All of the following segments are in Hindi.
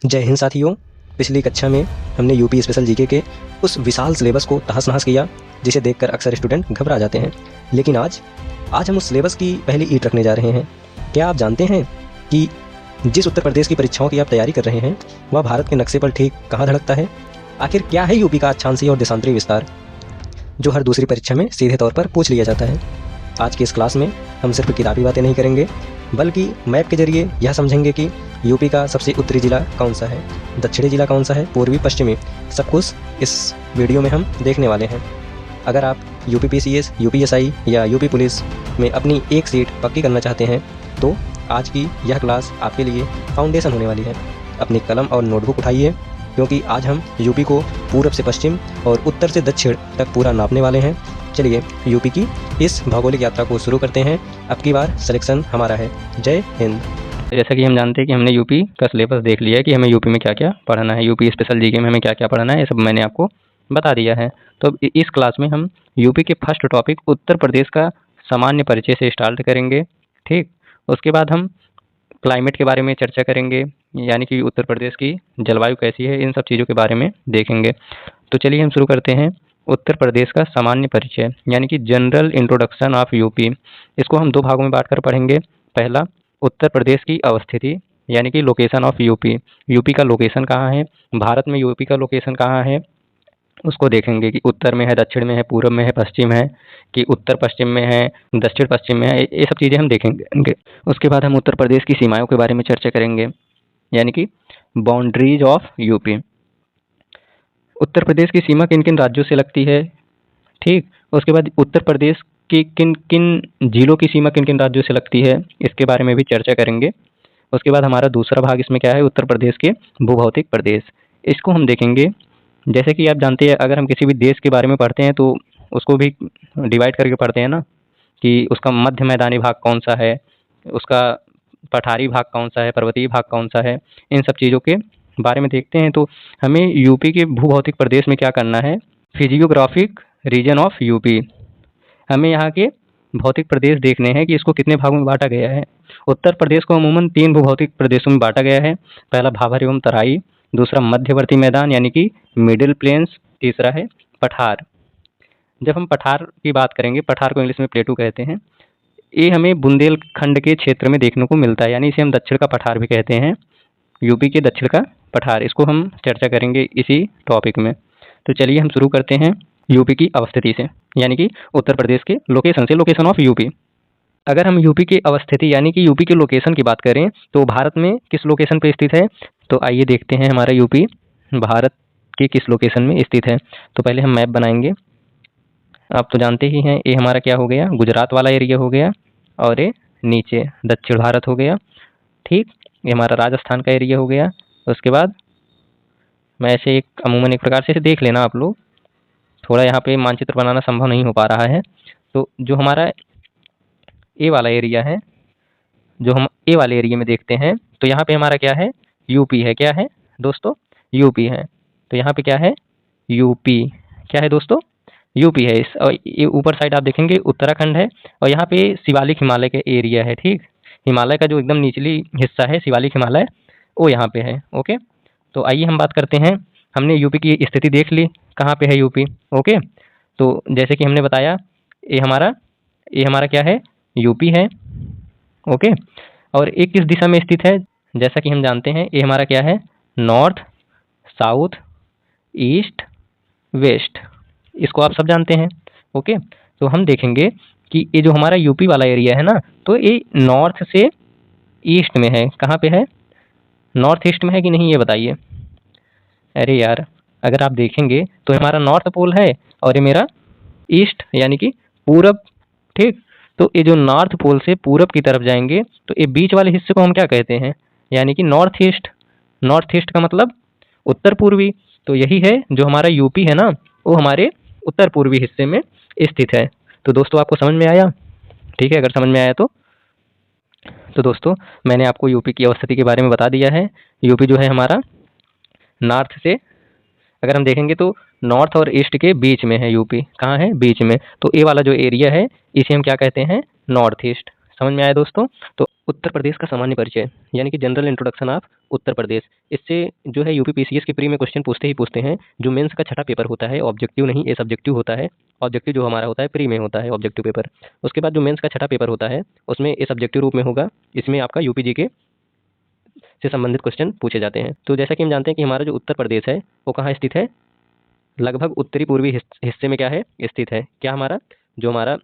जय हिंद साथियों। पिछली कक्षा में हमने यूपी स्पेशल जीके के उस विशाल सिलेबस को तहस-नहस किया जिसे देखकर अक्सर स्टूडेंट घबरा जाते हैं। लेकिन आज हम उस सिलेबस की पहली ईंट रखने जा रहे हैं। क्या आप जानते हैं कि जिस उत्तर प्रदेश की परीक्षाओं की आप तैयारी कर रहे हैं वह भारत के नक्शे पर ठीक कहाँ धड़कता है? आखिर क्या है यूपी का अक्षांशीय और देशांतरी विस्तार जो हर दूसरी परीक्षा में सीधे तौर पर पूछ लिया जाता है? आज की इस क्लास में हम सिर्फ किताबी बातें नहीं करेंगे बल्कि मैप के जरिए यह समझेंगे कि यूपी का सबसे उत्तरी जिला कौन सा है, दक्षिणी जिला कौन सा है, पूर्वी पश्चिमी, सब कुछ इस वीडियो में हम देखने वाले हैं। अगर आप यूपीपीसीएस, यूपीएसआई या यूपी पुलिस में अपनी एक सीट पक्की करना चाहते हैं तो आज की यह क्लास आपके लिए फाउंडेशन होने वाली है। अपनी कलम और नोटबुक उठाइए क्योंकि आज हम यूपी को पूरब से पश्चिम और उत्तर से दक्षिण तक पूरा नापने वाले हैं। चलिए यूपी की इस भौगोलिक यात्रा को शुरू करते हैं। अब की बार सिलेक्शन हमारा है। जय हिंद। जैसा कि हम जानते हैं कि हमने यूपी का सिलेबस देख लिया है कि हमें यूपी में क्या क्या पढ़ना है, यूपी स्पेशल जीके में हमें क्या क्या पढ़ना है, ये सब मैंने आपको बता दिया है। तो इस क्लास में हम यूपी के फर्स्ट टॉपिक उत्तर प्रदेश का सामान्य परिचय से स्टार्ट करेंगे। ठीक, उसके बाद हम क्लाइमेट के बारे में चर्चा करेंगे, यानी कि उत्तर प्रदेश की जलवायु कैसी है, इन सब चीज़ों के बारे में देखेंगे। तो चलिए हम शुरू करते हैं। उत्तर प्रदेश का सामान्य परिचय यानी कि जनरल इंट्रोडक्शन ऑफ यूपी, इसको हम दो भागों में बांटकर पढ़ेंगे। पहला, उत्तर प्रदेश की अवस्थिति यानी कि लोकेशन ऑफ यूपी, यूपी का लोकेशन कहाँ है, भारत में यूपी का लोकेशन कहाँ है, उसको देखेंगे कि उत्तर में है, दक्षिण में है, पूर्व में है, पश्चिम है, कि उत्तर पश्चिम में है, दक्षिण पश्चिम में है, ये सब चीज़ें हम देखेंगे। उसके बाद हम उत्तर प्रदेश की सीमाओं के बारे में चर्चा करेंगे, यानी कि boundaries of UP. Uttar Pradesh की सीमा किन किन राज्यों से लगती है, ठीक। उसके बाद उत्तर प्रदेश की किन किन जिलों की सीमा किन किन राज्यों से लगती है, इसके बारे में भी चर्चा करेंगे। उसके बाद हमारा दूसरा भाग इसमें क्या है, उत्तर प्रदेश के भूभौतिक प्रदेश, इसको हम देखेंगे। जैसे कि आप जानते हैं, अगर हम किसी भी देश के बारे में पढ़ते हैं तो उसको भी डिवाइड करके पढ़ते हैं ना, कि उसका मध्य मैदानी भाग कौन सा है, उसका पठारी भाग कौन सा है, पर्वतीय भाग कौन सा है, इन सब चीज़ों के बारे में देखते हैं। तो हमें यूपी के भूभौतिक प्रदेश में क्या करना है, फिजियोग्राफिक रीजन ऑफ यूपी, हमें यहाँ के भौतिक प्रदेश देखने हैं कि इसको कितने भागों में बांटा गया है। उत्तर प्रदेश को अमूमन 3 भूभौतिक प्रदेशों में बांटा गया है। पहला भाबर एवं तराई, दूसरा मध्यवर्ती मैदान यानी कि मिडिल प्लेन्स, तीसरा है पठार। जब हम पठार की बात करेंगे, पठार को इंग्लिश में प्लेटू कहते हैं, ये हमें बुंदेलखंड के क्षेत्र में देखने को मिलता है, यानी इसे हम दक्षिण का पठार भी कहते हैं, यूपी के दक्षिण का पठार। इसको हम चर्चा करेंगे इसी टॉपिक में। तो चलिए हम शुरू करते हैं यूपी की अवस्थिति से, यानी कि उत्तर प्रदेश के लोकेशन से, लोकेशन ऑफ यूपी। अगर हम यूपी की अवस्थिति यानी कि यूपी के लोकेशन की बात करें तो भारत में किस लोकेशन पे स्थित है, तो आइए देखते हैं हमारा यूपी भारत के किस लोकेशन में स्थित है। तो पहले हम मैप बनाएंगे। आप तो जानते ही हैं, ये हमारा क्या हो गया, गुजरात वाला एरिया हो गया, और ये नीचे दक्षिण भारत हो गया, ठीक। ये हमारा राजस्थान का एरिया हो गया। उसके बाद मैं ऐसे एक अमूमन एक प्रकार से देख लेना आप लोग, थोड़ा यहाँ पे मानचित्र बनाना संभव नहीं हो पा रहा है। तो जो हमारा ए वाला एरिया है, जो हम ए वाले एरिया में देखते हैं, तो यहाँ पे हमारा क्या है, यूपी है। क्या है दोस्तों, यूपी है। तो यहाँ पे क्या है, यूपी, क्या है दोस्तों, यूपी है। इस और ये ऊपर साइड आप देखेंगे उत्तराखंड है, और यहाँ पे शिवालिक हिमालय का एरिया है, ठीक। हिमालय का जो एकदम निचली हिस्सा है, शिवालिक हिमालय, वो यहाँ पे है। ओके, तो आइए हम बात करते हैं। हमने यूपी की स्थिति देख ली, कहाँ पे है यूपी। ओके, तो जैसे कि हमने बताया, ये हमारा क्या है, यूपी है। ओके, और ये किस दिशा में स्थित है, जैसा कि हम जानते हैं, ये हमारा क्या है, नॉर्थ, साउथ, ईस्ट, वेस्ट, इसको आप सब जानते हैं। ओके, तो हम देखेंगे कि ये जो हमारा यूपी वाला एरिया है ना, तो ये नॉर्थ से ईस्ट में है। कहाँ पे है, नॉर्थ ईस्ट में है कि नहीं, ये बताइए। अरे यार, अगर आप देखेंगे तो हमारा नॉर्थ पोल है और ये मेरा ईस्ट यानी कि पूरब, ठीक। तो ये जो नॉर्थ पोल से पूरब की तरफ जाएंगे तो ये बीच वाले हिस्से को हम क्या कहते हैं, यानी कि नॉर्थ ईस्ट। नॉर्थ ईस्ट का मतलब उत्तर पूर्वी। तो यही है जो हमारा यूपी है ना, वो हमारे उत्तर पूर्वी हिस्से में स्थित है। तो दोस्तों आपको समझ में आया, ठीक है। अगर समझ में आया तो दोस्तों मैंने आपको यूपी की अवस्थिति के बारे में बता दिया है। यूपी जो है हमारा नॉर्थ से, अगर हम देखेंगे तो नॉर्थ और ईस्ट के बीच में है यूपी। कहाँ है, बीच में। तो ये वाला जो एरिया है इसे हम क्या कहते हैं, नॉर्थ ईस्ट। समझ में आया दोस्तों? तो उत्तर प्रदेश का सामान्य परिचय यानी कि general introduction of Uttar Pradesh, इससे जो है यूपी पीसीएस के प्री में क्वेश्चन पूछते ही पूछते हैं। जो मेंस का छठा पेपर होता है, ऑब्जेक्टिव नहीं, ये सब्जेक्टिव होता है। ऑब्जेक्टिव जो हमारा होता है प्री में होता है ऑब्जेक्टिव पेपर। उसके बाद जो मेंस का छठा पेपर होता है उसमें ये सब्जेक्टिव रूप में होगा। इसमें आपका यूपी जीके से संबंधित क्वेश्चन पूछे जाते हैं। तो जैसा कि हम जानते हैं कि हमारा जो उत्तर प्रदेश है वो कहाँ स्थित है, लगभग उत्तरी पूर्वी हिस्से में क्या है स्थित है। क्या हमारा जो हमारा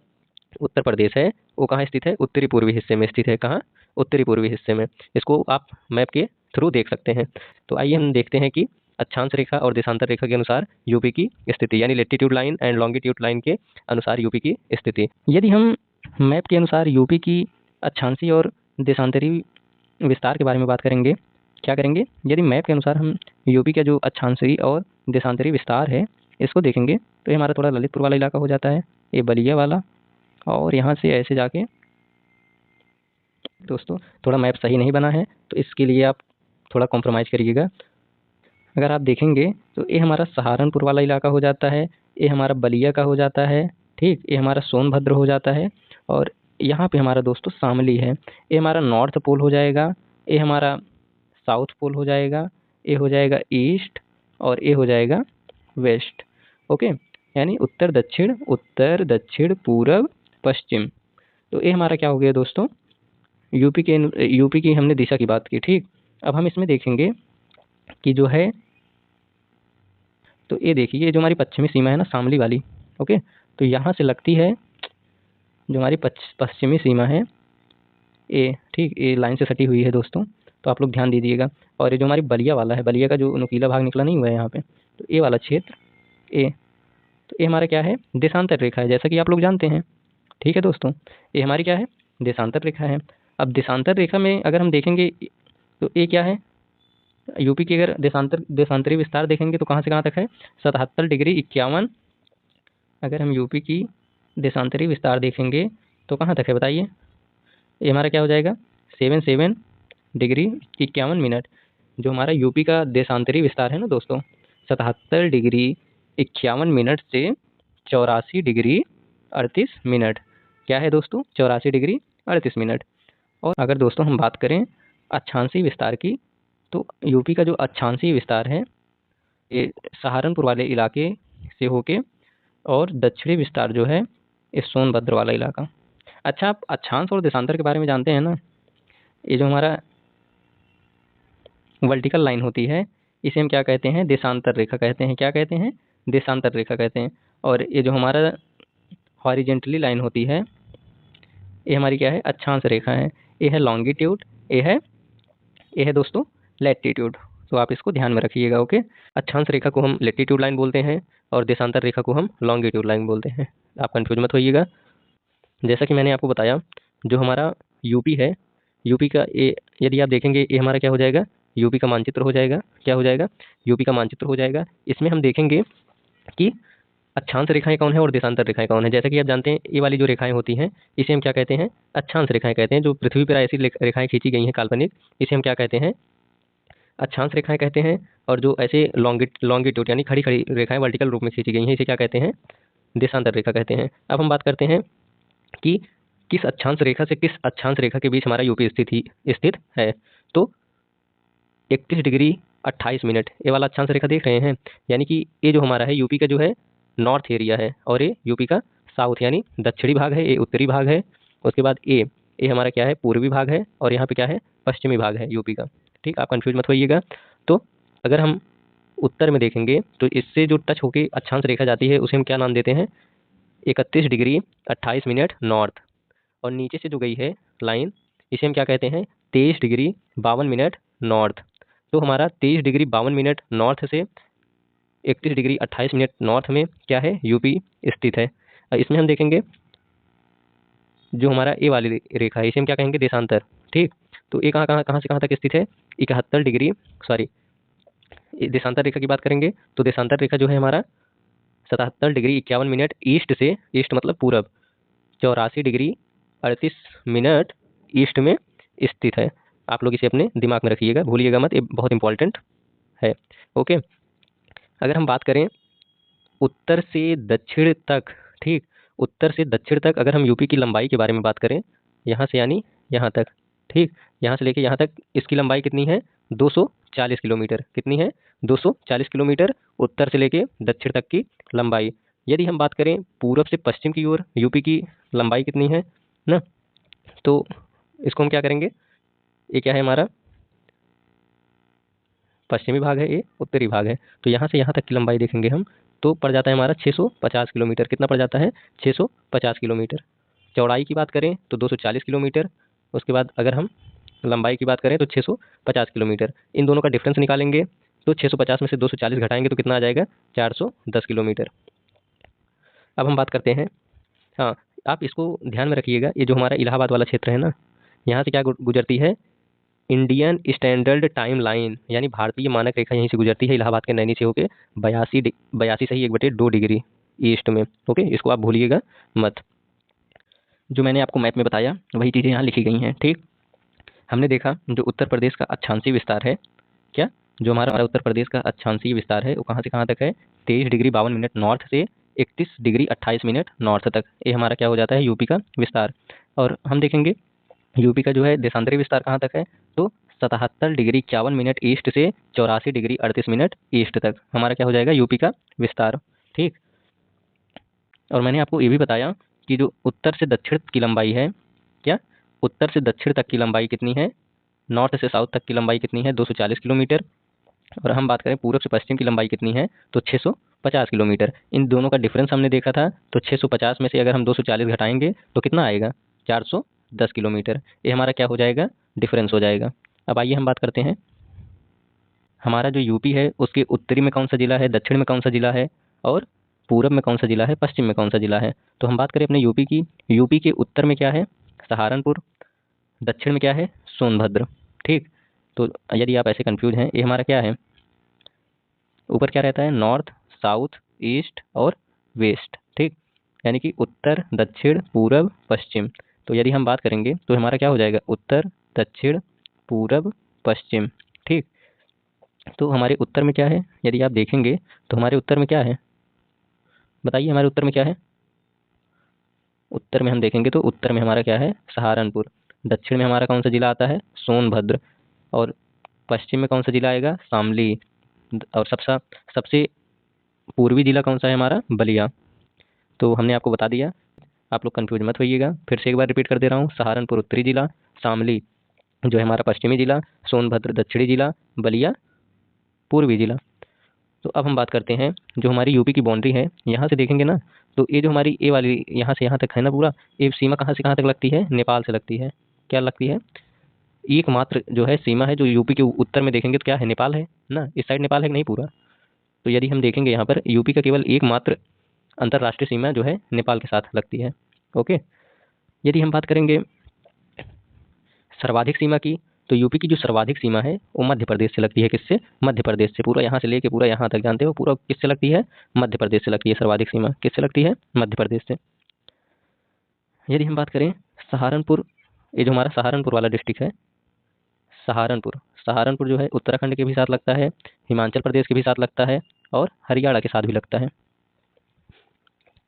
उत्तर प्रदेश है वो कहाँ स्थित है, उत्तरी पूर्वी हिस्से में स्थित है। कहाँ, उत्तरी पूर्वी हिस्से में। इसको आप मैप के थ्रू देख सकते हैं। तो आइए हम देखते हैं कि अक्षांश रेखा और देशांतर रेखा के अनुसार यूपी की स्थिति यानी latitude line and longitude line के अनुसार यूपी की स्थिति। यदि हम मैप के अनुसार यूपी की अक्षांशी और देशांतरी विस्तार के बारे में बात करेंगे, क्या करेंगे, यदि मैप के अनुसार हम यूपी का जो अक्षांशी और देशांतरी विस्तार है इसको देखेंगे तो ये हमारा थोड़ा ललितपुर वाला इलाका हो जाता है, ये बलिया वाला, और यहाँ से ऐसे जाके दोस्तों थोड़ा मैप सही नहीं बना है तो इसके लिए आप थोड़ा कॉम्प्रोमाइज़ करिएगा। अगर आप देखेंगे तो ये हमारा सहारनपुर वाला इलाका हो जाता है, ये हमारा बलिया का हो जाता है, ठीक, ये हमारा सोनभद्र हो जाता है, और यहाँ पे हमारा दोस्तों शामली है। ये हमारा नॉर्थ पोल हो जाएगा, ये हमारा साउथ पोल हो जाएगा, ये हो जाएगा ईस्ट, और ये हो जाएगा वेस्ट। ओके, यानी उत्तर दक्षिण पूरब पश्चिम। तो ये हमारा क्या हो गया दोस्तों, यूपी की हमने दिशा की बात की, ठीक। अब हम इसमें देखेंगे कि जो है, तो ये देखिए ये जो हमारी पश्चिमी सीमा है ना शामली वाली, ओके, तो यहाँ से लगती है जो हमारी पश्चिमी सीमा है ये, ठीक, ये लाइन से सटी हुई है दोस्तों, तो आप लोग ध्यान दीजिएगा। और ये जो हमारी बलिया वाला है, बलिया का जो नुकीला भाग निकला नहीं हुआ है यहाँ पे, तो ये वाला क्षेत्र ए, तो ये हमारा क्या है, देशांतर रेखा है, जैसा कि आप लोग जानते हैं, ठीक है दोस्तों। ये हमारी क्या है, देशांतर रेखा है। अब देशांतर रेखा में अगर हम देखेंगे तो ये क्या है, यूपी की अगर देशांतरी विस्तार देखेंगे तो कहाँ से कहाँ तक है, 77 डिग्री 51। अगर हम यूपी की देशांतरी विस्तार देखेंगे तो कहाँ तक है बताइए, ये हमारा क्या हो जाएगा, 77 डिग्री 51 मिनट। जो हमारा यूपी का देशांतरी विस्तार है ना दोस्तों, 77 डिग्री 51 मिनट से 84 डिग्री 38 मिनट। क्या है दोस्तों, 84 डिग्री 38 मिनट। और अगर दोस्तों हम बात करें अक्षांशी विस्तार की, तो यूपी का जो अक्षांशी विस्तार है ये सहारनपुर वाले इलाके से होके, और दक्षिणी विस्तार जो है ये सोनभद्र वाला इलाका। अच्छा, आप अक्षांश और देशांतर के बारे में जानते हैं ना, ये जो हमारा वर्टिकल लाइन होती है इसे हम क्या कहते हैं, देशांतर रेखा कहते हैं। क्या कहते हैं, देशांतर रेखा कहते हैं। और ये जो हमारा हॉरिजेंटली लाइन होती है ये हमारी क्या है, अक्षांश रेखा है। ये है लॉन्गिट्यूड, ये है दोस्तों लैटिट्यूड। तो आप इसको ध्यान में रखिएगा, ओके। अक्षांश रेखा को हम लैटिट्यूड लाइन बोलते हैं और देशांतर रेखा को हम लॉन्गिट्यूड लाइन बोलते हैं। आप कंफ्यूज मत होइएगा। जैसा कि मैंने आपको बताया, जो हमारा यूपी है, यूपी का ये यदि आप देखेंगे ये हमारा क्या हो जाएगा, यूपी का मानचित्र हो जाएगा। क्या हो जाएगा, यूपी का मानचित्र हो जाएगा। इसमें हम देखेंगे कि अक्षांश रेखाएं कौन है और देशांतर रेखाएं कौन है। जैसा कि आप जानते हैं ये वाली जो रेखाएं होती हैं इसे हम क्या कहते हैं, अक्षांश रेखाएं कहते हैं। जो पृथ्वी पर ऐसी रेखाएं खींची गई हैं काल्पनिक, इसे हम क्या कहते हैं, अक्षांश रेखाएं कहते हैं। और जो ऐसे लॉन्गिट्यूड यानी खड़ी खड़ी रेखाएं वर्टिकल रूप में खींची गई हैं इसे क्या कहते हैं, देशांतर रेखा कहते हैं। अब हम बात करते हैं कि किस अक्षांश रेखा से किस अक्षांश रेखा के बीच हमारा यूपी स्थित है। तो 31 डिग्री 28 मिनट ये वाला अक्षांश रेखा देख रहे हैं, यानी कि ये जो हमारा है यूपी का जो है नॉर्थ एरिया है, और ये यूपी का साउथ यानी दक्षिणी भाग है, ये उत्तरी भाग है। उसके बाद ये हमारा क्या है, पूर्वी भाग है, और यहाँ पे क्या है, पश्चिमी भाग है यूपी का, ठीक। आप कंफ्यूज मत होइएगा। तो अगर हम उत्तर में देखेंगे तो इससे जो टच होके अक्षांश रेखा जाती है उसे हम क्या नाम देते हैं, 31 डिग्री 28 मिनट नॉर्थ। और नीचे से जो गई है लाइन इसे हम क्या कहते हैं, 23 डिग्री 52 मिनट नॉर्थ। तो हमारा 23 डिग्री 52 मिनट नॉर्थ से 31 डिग्री 28 मिनट नॉर्थ में क्या है, यूपी स्थित है। इसमें हम देखेंगे जो हमारा ए वाली रेखा है इसे हम क्या कहेंगे, देशांतर, ठीक। तो ये कहाँ से कहाँ तक स्थित है, 71 डिग्री, सॉरी, देशांतर रेखा की बात करेंगे तो देशांतर रेखा जो है हमारा 77 डिग्री 51 मिनट ईस्ट से, ईस्ट मतलब पूरब, 84 डिग्री 38 मिनट ईस्ट में स्थित है। आप लोग इसे अपने दिमाग में रखिएगा, भूलिएगा मत, ये बहुत इंपॉर्टेंट है, ओके। अगर हम बात करें उत्तर से दक्षिण तक, ठीक, उत्तर से दक्षिण तक अगर हम यूपी की लंबाई के बारे में बात करें, यहाँ से यानी यहाँ तक, ठीक। यहाँ से लेके यहाँ तक इसकी लंबाई कितनी है? 240 किलोमीटर। कितनी है? 240 किलोमीटर उत्तर से लेके दक्षिण तक की लंबाई। यदि हम बात करें पूरब से पश्चिम की ओर यूपी की लंबाई कितनी है ना, तो इसको हम क्या करेंगे, ये क्या है हमारा पश्चिमी भाग है, ये उत्तरी भाग है। तो यहाँ से यहाँ तक की लंबाई देखेंगे हम तो पड़ जाता है हमारा 650 किलोमीटर। कितना पड़ जाता है? 650 किलोमीटर। चौड़ाई की बात करें तो 240 किलोमीटर। उसके बाद अगर हम लंबाई की बात करें तो 650 किलोमीटर। इन दोनों का डिफरेंस निकालेंगे तो 650 में से 240 घटाएंगे तो कितना आ जाएगा? 410 किलोमीटर। अब हम बात करते हैं, हाँ आप इसको ध्यान में रखिएगा, ये जो हमारा इलाहाबाद वाला क्षेत्र है ना, यहाँ से क्या गुजरती है? इंडियन स्टैंडर्ड टाइम लाइन, यानी भारतीय मानक रेखा यहीं से गुजरती है इलाहाबाद के नैनी से होके 82 सही 1/2 डिग्री ईस्ट में। ओके, इसको आप भूलिएगा मत। जो मैंने आपको मैप में बताया वही चीज़ें यहाँ लिखी गई हैं, ठीक। हमने देखा जो उत्तर प्रदेश का अक्षांशीय विस्तार है, क्या जो हमारा उत्तर प्रदेश का अक्षांशीय विस्तार है वो कहाँ से कहाँ तक है? 23 डिग्री 52 मिनट नॉर्थ से 31 डिग्री 28 मिनट नॉर्थ तक। ये हमारा क्या हो जाता है? यूपी का विस्तार। और हम देखेंगे यूपी का जो है देशांतरी विस्तार कहाँ तक है? तो 77 डिग्री 51 मिनट ईस्ट से 84 डिग्री 38 मिनट ईस्ट तक हमारा क्या हो जाएगा? यूपी का विस्तार, ठीक। और मैंने आपको ये भी बताया कि जो उत्तर से दक्षिण की लंबाई है, क्या उत्तर से दक्षिण तक की लंबाई कितनी है? नॉर्थ से साउथ तक की लंबाई कितनी है? 240 किलोमीटर। और हम बात करें पूर्व से पश्चिम की लंबाई कितनी है? तो 650 किलोमीटर। इन दोनों का डिफरेंस हमने देखा था, तो 650 में से अगर हम 240 घटाएंगे तो कितना आएगा? 410 किलोमीटर। ये हमारा क्या हो जाएगा? डिफरेंस हो जाएगा। अब आइए हम बात करते हैं हमारा जो यूपी है उसके उत्तरी में कौन सा जिला है, दक्षिण में कौन सा जिला है, और पूरब में कौन सा जिला है, पश्चिम में कौन सा जिला है। तो हम बात करें अपने यूपी की, यूपी के उत्तर में क्या है? सहारनपुर। दक्षिण में क्या है? सोनभद्र, ठीक। तो यदि आप ऐसे कंफ्यूज हैं, ये हमारा क्या है? ऊपर क्या रहता है? नॉर्थ, साउथ, ईस्ट और वेस्ट, ठीक। यानी कि उत्तर, दक्षिण, पूरब, पश्चिम। तो यदि हम बात करेंगे तो हमारा क्या हो जाएगा? उत्तर, दक्षिण, पूरब, पश्चिम, ठीक। तो हमारे उत्तर में क्या है? यदि आप देखेंगे तो हमारे उत्तर में क्या है? बताइए हमारे उत्तर में क्या है? उत्तर में हम देखेंगे तो उत्तर में हमारा क्या है? सहारनपुर। दक्षिण में हमारा कौन सा जिला आता है? सोनभद्र। और पश्चिम में कौन सा जिला आएगा? शामली। और सबसे पूर्वी जिला कौन सा है हमारा? बलिया। तो हमने आपको बता दिया, आप लोग कंफ्यूज मत होइएगा। फिर से एक बार रिपीट कर दे रहा हूँ, सहारनपुर उत्तरी जिला, शामली जो है हमारा पश्चिमी जिला, सोनभद्र दक्षिणी जिला, बलिया पूर्वी जिला। तो अब हम बात करते हैं जो हमारी यूपी की बाउंड्री है, यहाँ से देखेंगे ना तो ये जो हमारी ए वाली यहाँ से यहाँ तक है ना पूरा, ये सीमा कहाँ से कहाँ तक लगती है? नेपाल से लगती है। क्या लगती है? एकमात्र जो है सीमा है जो यूपी के उत्तर में देखेंगे तो क्या है? नेपाल है ना। इस साइड नेपाल है कि नहीं पूरा? तो यदि हम देखेंगे यहाँ पर यूपी का केवल एकमात्र अंतर्राष्ट्रीय सीमा जो है नेपाल के साथ लगती है। ओके, यदि हम बात करेंगे सर्वाधिक सीमा की, तो यूपी की जो सर्वाधिक सीमा है वो मध्य प्रदेश से लगती है। किससे? मध्य प्रदेश से। पूरा यहाँ से लेके पूरा यहाँ तक जानते हो, पूरा किससे लगती है? मध्य प्रदेश से लगती है। सर्वाधिक सीमा किससे लगती है? मध्य प्रदेश से। यदि हम बात करें सहारनपुर, ये जो हमारा सहारनपुर वाला डिस्ट्रिक्ट है, सहारनपुर जो है उत्तराखंड के भी साथ लगता है, हिमाचल प्रदेश के भी साथ लगता है और हरियाणा के साथ भी लगता है।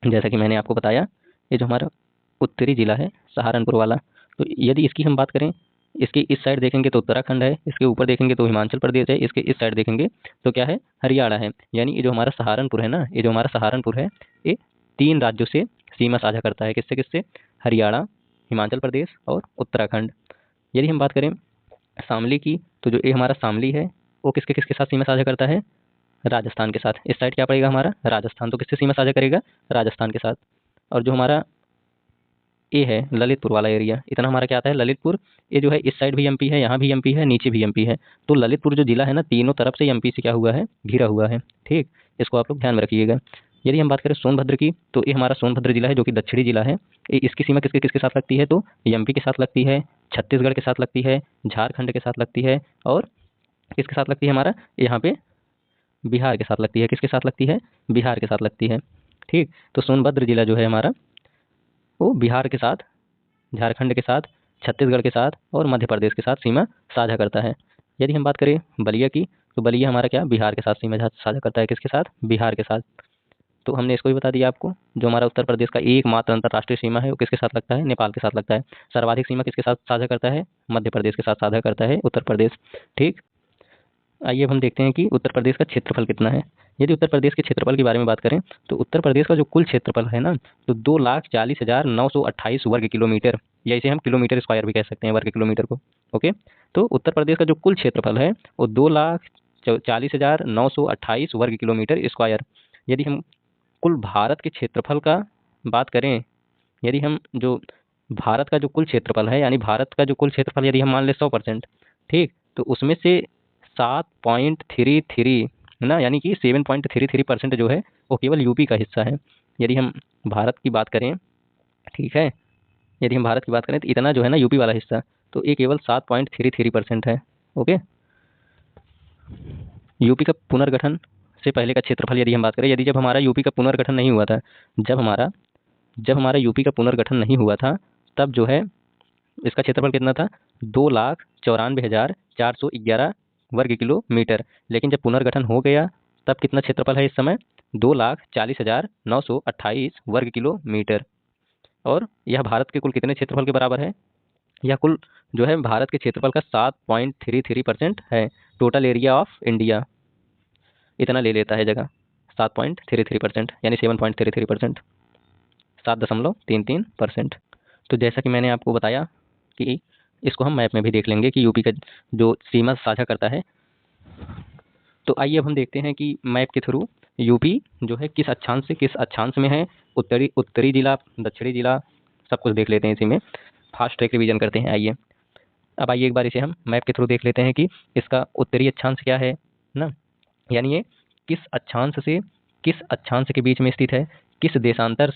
जैसा कि मैंने आपको बताया, ये जो हमारा उत्तरी जिला है सहारनपुर वाला, तो यदि इसकी हम बात करें, इसके इस साइड देखेंगे तो उत्तराखंड है, इसके ऊपर देखेंगे तो हिमाचल प्रदेश है, इसके इस साइड देखेंगे तो क्या है? हरियाणा है। यानी ये जो हमारा सहारनपुर है ना, ये जो हमारा सहारनपुर है, ये 3 राज्यों से सीमा साझा करता है। किससे किससे? हरियाणा, हिमाचल प्रदेश और उत्तराखंड। यदि हम बात करें शामली की, तो जो ये हमारा शामली है वो किसके किसके साथ सीमा साझा करता है? राजस्थान के साथ। इस साइड क्या पड़ेगा हमारा? राजस्थान। तो किससे सीमा साझा करेगा? राजस्थान के साथ। और जो हमारा ये है ललितपुर वाला एरिया, इतना हमारा क्या आता है? ललितपुर। ये जो है इस साइड भी एमपी है, यहाँ भी एमपी है, नीचे भी एमपी है। तो ललितपुर जो जिला है ना, तीनों तरफ से एमपी से क्या हुआ है? घिरा हुआ है, ठीक। इसको आप लोग ध्यान में रखिएगा। यदि हम बात करें सोनभद्र की, तो ये हमारा सोनभद्र जिला है जो कि दक्षिणी जिला है। इसकी सीमा किसके किसके साथ लगती है? तो एमपी के साथ लगती है, छत्तीसगढ़ के साथ लगती है, झारखंड के साथ लगती है और किसके साथ लगती है? हमारा यहाँ पे बिहार के साथ लगती है। किसके साथ लगती है? बिहार के साथ लगती है, ठीक। तो सोनभद्र जिला जो है हमारा वो बिहार के साथ, झारखंड के साथ, छत्तीसगढ़ के साथ और मध्य प्रदेश के साथ सीमा साझा करता है। यदि हम बात करें बलिया की, तो बलिया हमारा क्या? बिहार के साथ सीमा साझा करता है। किसके साथ? बिहार के साथ। तो हमने इसको भी बता दिया आपको। जो हमारा उत्तर प्रदेश का एकमात्र अंतर्राष्ट्रीय सीमा है वो किसके साथ लगता है? नेपाल के साथ लगता है। सर्वाधिक सीमा किसके साथ साझा करता है? मध्य प्रदेश के साथ साझा करता है उत्तर प्रदेश। ठीक, आइए अब हम देखते हैं कि उत्तर प्रदेश का क्षेत्रफल कितना है। यदि उत्तर प्रदेश के क्षेत्रफल के बारे में बात करें तो उत्तर प्रदेश का जो कुल क्षेत्रफल है ना, तो 2,40,928 वर्ग किलोमीटर, या इसे हम किलोमीटर स्क्वायर भी कह सकते हैं, वर्ग किलोमीटर को। ओके, तो उत्तर प्रदेश का जो कुल क्षेत्रफल है वो 2,40,928 वर्ग किलोमीटर स्क्वायर। यदि हम कुल भारत के क्षेत्रफल का बात करें, यदि हम जो भारत का जो कुल क्षेत्रफल है, यानी भारत का जो कुल क्षेत्रफल यदि हम मान लें 100%, ठीक, तो उसमें से 7.33 है ना, यानी कि 7.33% जो है वो केवल यूपी का हिस्सा है। यदि हम भारत की बात करें, ठीक है, यदि हम भारत की बात करें तो इतना जो है ना यूपी वाला हिस्सा, तो ये केवल 7.33% है। ओके, यूपी का पुनर्गठन से पहले का क्षेत्रफल यदि हम बात करें, यदि जब हमारा यूपी का पुनर्गठन नहीं हुआ था, जब हमारा यूपी का पुनर्गठन नहीं हुआ था, तब जो है इसका क्षेत्रफल कितना था? 2,94,411 वर्ग किलोमीटर। लेकिन जब पुनर्गठन हो गया तब कितना क्षेत्रफल है इस समय? 2,40,928 वर्ग किलोमीटर। और यह भारत के कुल कितने क्षेत्रफल के बराबर है? यह कुल जो है भारत के क्षेत्रफल का 7.33% है। टोटल एरिया ऑफ इंडिया इतना ले लेता है जगह, 7.33%, यानी 7.33%, 7.33%। तो जैसा कि मैंने आपको बताया कि इसको हम मैप में भी देख लेंगे कि यूपी का जो सीमा साझा करता है। तो आइए अब हम देखते हैं कि मैप के थ्रू यूपी जो है किस अक्षांश में है, उत्तरी जिला, दक्षिणी जिला, सब कुछ देख लेते हैं इसी में। फास्ट ट्रैक रिवीजन करते हैं। आइए अब आइए एक बार इसे हम मैप के थ्रू देख लेते हैं कि इसका उत्तरी अक्षांश क्या है ना, यानी ये किस अक्षांश के बीच में स्थित है, किस देशांतर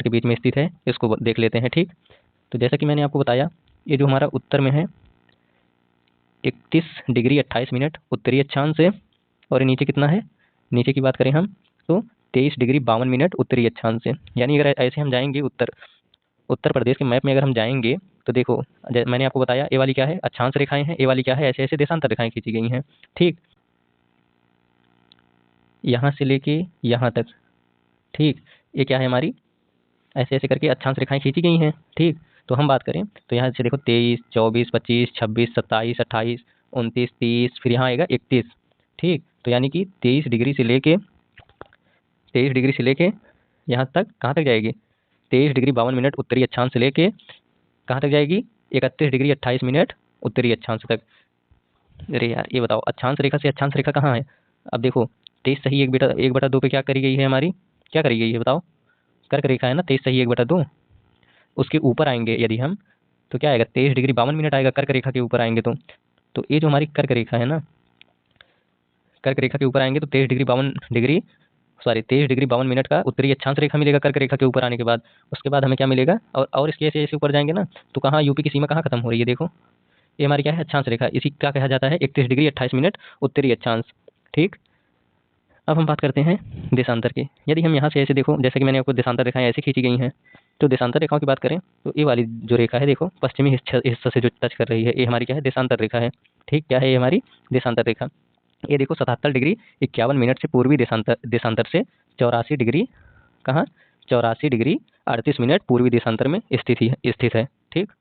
के बीच में स्थित है, इसको देख लेते हैं। ठीक, तो जैसा कि मैंने आपको बताया, ये जो हमारा उत्तर में है 31 डिग्री 28 मिनट उत्तरी अक्षांश है, और नीचे कितना है? नीचे की बात करें हम तो 23 डिग्री 52 मिनट उत्तरी अक्षांश से। यानी अगर ऐसे हम जाएंगे उत्तर प्रदेश के मैप में अगर हम जाएंगे तो देखो, मैंने आपको बताया ए वाली क्या है? अक्षांश रेखाएं हैं, ए वाली क्या है? ऐसे ऐसे देशांतर रेखाएं खींची गई हैं। ठीक, यहाँ से लेके यहाँ तक, ठीक, ये क्या है हमारी? ऐसे ऐसे करके अक्षांश रेखाएं खींची गई हैं। ठीक, तो हम बात करें तो यहाँ से देखो 23, 24, 25, 26, 27, 28, 29, 30, फिर यहाँ आएगा 31। ठीक, तो यानी कि 23 डिग्री से लेके यहाँ तक, कहाँ तक जाएगी? 23 डिग्री 52 मिनट उत्तरी अक्षांश से लेके कहाँ तक जाएगी? 31 डिग्री 28 मिनट उत्तरी अक्षांश तक। अरे यार, ये बताओ अक्षांश रेखा से अक्षांश रेखा कहाँ है? अब देखो 23 सही 1/2 पे क्या करी गई है हमारी? क्या करी गई है बताओ? कर्क रेखा है ना, 23 सही 1/2। उसके ऊपर आएंगे यदि हम तो क्या आएगा? 23 डिग्री 52 मिनट आएगा कर्क रेखा के ऊपर आएंगे तो ये जो हमारी कर्क रेखा है ना, कर्क रेखा के ऊपर आएंगे तो 23 डिग्री 52 मिनट का उत्तरी अक्षांश रेखा मिलेगा कर्क रेखा के ऊपर आने के बाद। उसके बाद हमें क्या मिलेगा? और इसके ऐसे ऐसे ऊपर जाएंगे ना तो कहाँ यूपी की सीमा कहाँ खत्म हो रही है? देखो, ये हमारी क्या है? अक्षांश रेखा। इसी क्या कहा जाता है? 31 डिग्री 28 मिनट उत्तरी अक्षांश। ठीक, अब हम बात करते हैं देशांतर की। यदि हम यहाँ से ऐसे देखो, जैसे कि मैंने आपको देशांतर रेखाएं ऐसे खींची गई हैं, तो देशांतर रेखाओं की बात करें तो ये वाली जो रेखा है देखो, पश्चिमी हिस्सा से जो टच कर रही है, ये हमारी क्या है? देशांतर रेखा है। ठीक, क्या है ये हमारी? देशांतर रेखा। ये देखो 77 डिग्री 51 मिनट से पूर्वी देशांतर से 84 डिग्री, कहाँ? 84 डिग्री 38 मिनट पूर्वी देशांतर में स्थित है। ठीक,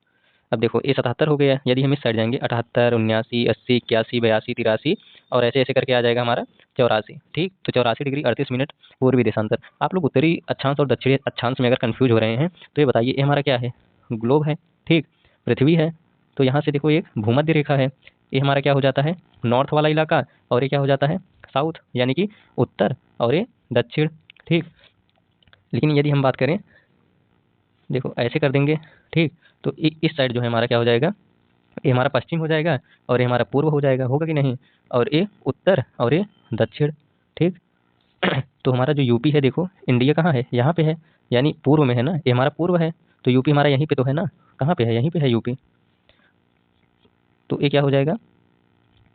अब देखो ये 77 हो गया। यदि हम इस साइड जाएंगे 78, 79, 80, 81, 82, 83 और ऐसे ऐसे करके आ जाएगा हमारा 84। ठीक, तो 84 डिग्री 38 मिनट पूर्वी देशांतर। आप लोग उत्तरी अक्षांश और दक्षिणी अक्षांश में अगर कंफ्यूज हो रहे हैं तो ये बताइए, ये हमारा क्या है? ग्लोब है। ठीक, पृथ्वी है। तो यहाँ से देखो एक भूमध्य रेखा है, ये हमारा क्या हो जाता है? नॉर्थ वाला इलाका, और ये क्या हो जाता है? साउथ, यानी कि उत्तर, और ये दक्षिण। ठीक, लेकिन यदि हम बात करें, देखो ऐसे कर देंगे, ठीक, तो इस साइड जो है हमारा क्या हो जाएगा? ये हमारा पश्चिम हो जाएगा और ये हमारा पूर्व हो जाएगा, होगा कि नहीं? और ये उत्तर और ये दक्षिण। ठीक, तो हमारा जो यूपी है देखो, इंडिया कहाँ है? यहाँ पे है, यानी पूर्व में है ना, ये हमारा पूर्व है, तो यूपी हमारा यहीं पे तो है ना। कहाँ पे है? यहीं पे है यूपी। तो ये क्या हो जाएगा?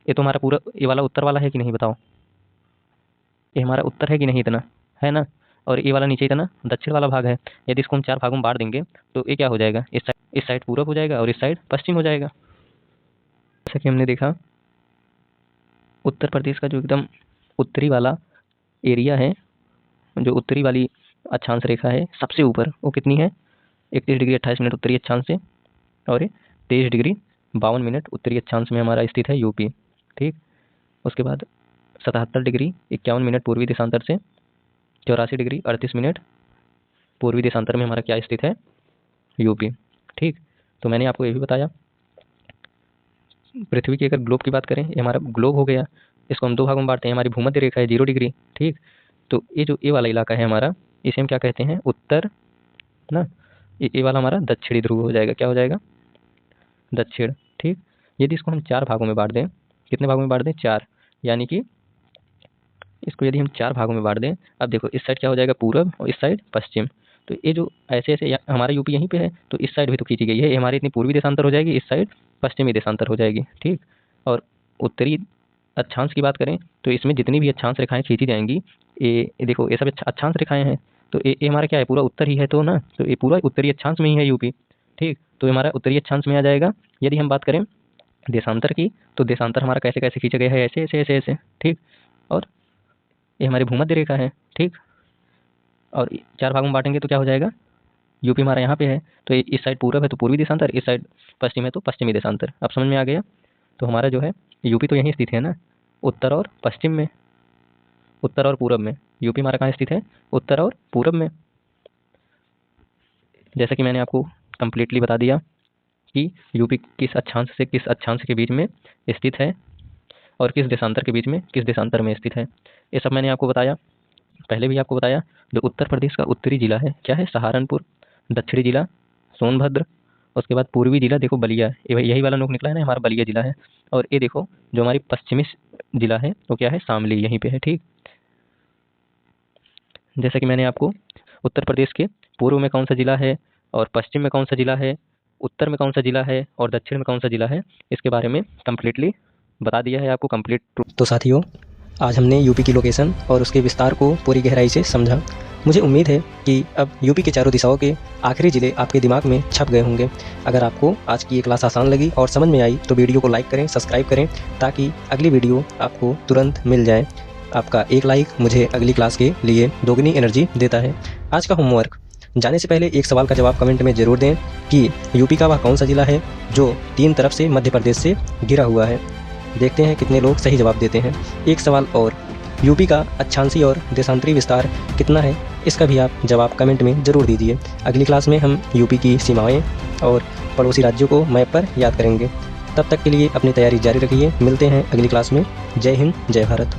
ये तो हमारा पूरा, ये वाला उत्तर वाला है कि नहीं बताओ? ये हमारा उत्तर है कि नहीं? इतना है ना, और ये वाला नीचे इतना दक्षिण वाला भाग है। यदि इसको हम 4 भागों में बांट देंगे तो ये क्या हो जाएगा? इस साइड पूरब हो जाएगा और इस साइड पश्चिम हो जाएगा। जैसा कि हमने देखा, उत्तर प्रदेश का जो एकदम उत्तरी वाला एरिया है जो उत्तरी वाली अक्षांश रेखा है सबसे ऊपर वो कितनी है, 31 डिग्री 28 मिनट उत्तरी अक्षांश से, और 23 डिग्री 52 मिनट उत्तरी अक्षांश में हमारा स्थित है यूपी। ठीक, उसके बाद 77 डिग्री 51 मिनट पूर्वी देशांतर से, 84 डिग्री 38 मिनट पूर्वी देशांतर में हमारा क्या स्थित है, यूपी। ठीक, तो मैंने आपको ये भी बताया। पृथ्वी की अगर ग्लोब की बात करें, ये हमारा ग्लोब हो गया, इसको हम दो भागों में बांटते हैं। हमारी भूमध्य रेखा है 0 डिग्री। ठीक, तो ये जो ए वाला इलाका है हमारा, इसे हम क्या कहते हैं, उत्तर ना, ये वाला हमारा दक्षिणी ध्रुव हो जाएगा। क्या हो जाएगा, दक्षिण। ठीक, यदि इसको हम 4 भागों में बांट दें, कितने भागों में बांट दें, 4, यानी कि इसको यदि हम 4 भागों में बांट दें, अब देखो इस साइड क्या हो जाएगा, पूरब, और इस साइड पश्चिम। तो ये जो ऐसे ऐसे हमारा यूपी यहीं पे है, तो इस साइड भी तो खींची गई है, ये हमारी इतनी पूर्वी देशांतर हो जाएगी, इस साइड पश्चिमी देशांतर हो जाएगी। ठीक, और उत्तरी अक्षांश की बात करें तो इसमें जितनी भी अक्षांश रेखाएं खींची जाएंगी, ये देखो ये सब अक्षांश रेखाएं हैं, तो ये हमारा क्या है, पूरा उत्तर ही है तो ना, तो ये पूरा उत्तरी अक्षांश में ही है यूपी। ठीक, तो हमारा उत्तरी अक्षांश में आ जाएगा। यदि हम बात करें देशांतर की, तो देशांतर हमारा कैसे कैसे खींचा गया है, ऐसे ऐसे ऐसे ऐसे। ठीक, और ये हमारी भूमध्य रेखा है। ठीक, और 4 भागों में बांटेंगे तो क्या हो जाएगा, यूपी हमारा यहाँ पे है, तो इस साइड पूरब है तो पूर्वी देशांतर, इस साइड पश्चिम है तो पश्चिमी देशांतर। अब समझ में आ गया। तो हमारा जो है यूपी तो यहीं स्थित है ना, उत्तर और पश्चिम में, उत्तर और पूरब में। यूपी हमारा कहाँ स्थित है, उत्तर और पूरब में। जैसा कि मैंने आपको कंप्लीटली बता दिया कि यूपी किस अक्षांश से किस अक्षांश के बीच में स्थित है और किस देशांतर के बीच में किस देशांतर में स्थित है, ये सब मैंने आपको बताया। पहले भी आपको बताया, जो उत्तर प्रदेश का उत्तरी जिला है क्या है, सहारनपुर, दक्षिणी जिला सोनभद्र, उसके बाद पूर्वी जिला देखो बलिया, यही वाला नोक निकला है ना, हमारा बलिया जिला है। और ये देखो जो हमारी पश्चिमी जिला है वो क्या है, शामली, यहीं पे है। ठीक, जैसा कि मैंने आपको उत्तर प्रदेश के पूर्व में कौन सा जिला है और पश्चिम में कौन सा जिला है, उत्तर में कौन सा जिला है और दक्षिण में कौन सा जिला है, इसके बारे में कंप्लीटली बता दिया है आपको, कंप्लीट। तो साथियों, आज हमने यूपी की लोकेशन और उसके विस्तार को पूरी गहराई से समझा। मुझे उम्मीद है कि अब यूपी के चारों दिशाओं के आखिरी ज़िले आपके दिमाग में छप गए होंगे। अगर आपको आज की ये क्लास आसान लगी और समझ में आई तो वीडियो को लाइक करें, सब्सक्राइब करें, ताकि अगली वीडियो आपको तुरंत मिल जाए। आपका एक लाइक मुझे अगली क्लास के लिए दोगुनी एनर्जी देता है। आज का होमवर्क, जाने से पहले एक सवाल का जवाब कमेंट में ज़रूर दें कि यूपी का वह कौन सा ज़िला है जो 3 तरफ से मध्य प्रदेश से घिरा हुआ है। देखते हैं कितने लोग सही जवाब देते हैं। एक सवाल और, यूपी का अक्षांशीय और देशांतरी विस्तार कितना है, इसका भी आप जवाब कमेंट में ज़रूर दीजिए। अगली क्लास में हम यूपी की सीमाएं और पड़ोसी राज्यों को मैप पर याद करेंगे। तब तक के लिए अपनी तैयारी जारी रखिए। मिलते हैं अगली क्लास में। जय हिंद, जय भारत।